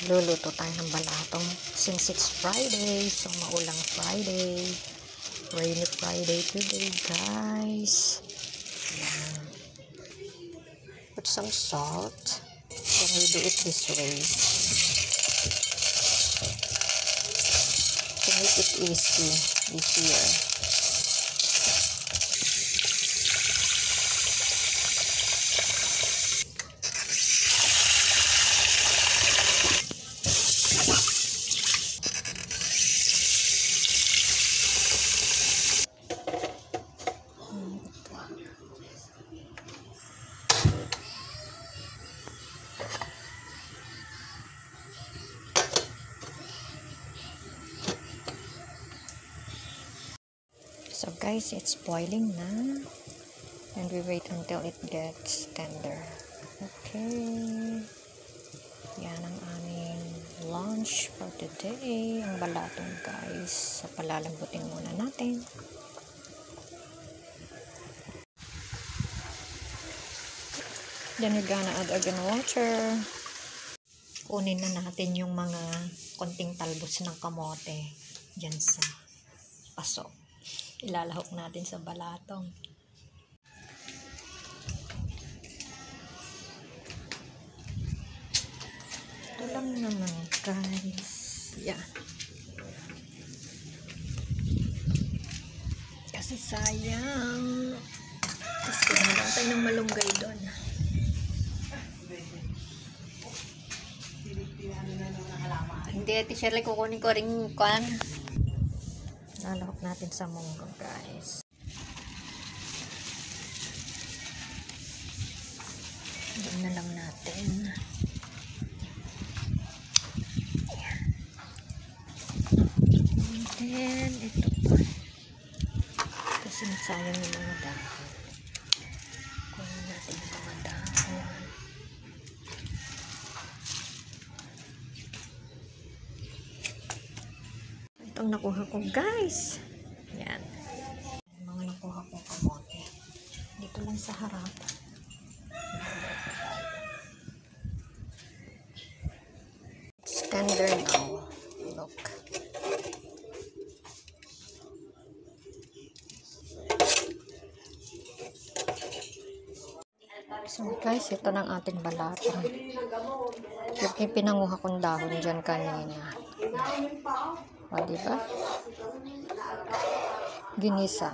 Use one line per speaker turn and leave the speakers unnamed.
Luluto tayo ng balatong since it's Friday. So, maulang Friday. Rainy Friday today, guys. Ayan. Put some salt. Then we do it this way. To make it easy this year. So guys, it's boiling na, and we wait until it gets tender. Okay, yan ang aming lunch for today, ang balatong guys. So palalambutin muna natin. Then we're gonna add again water. Kunin na natin yung mga konting talbos ng kamote dyan sa paso. Ilalahok natin sa balatong. Ito lang naman guys. Yan. Kasi sayang. Tapos kunin lang tayo ng malunggay doon. Hindi, Ate Shirley, kukunin ko rin kan. Lalahok natin sa munggo guys. Doon na lang natin. Ayan. And then, ito pa. Kasi sayang yung mga dahon. Kunin natin yung mga dahon. Itong nakuha ko guys. Ayan. Mga nakuha kong kamote. Dito lang sa harap. It's tender now. Look. So guys, ito ng ating balatong. Yung pinanguha kong dahon dyan kanina. O, diba? Ginisa.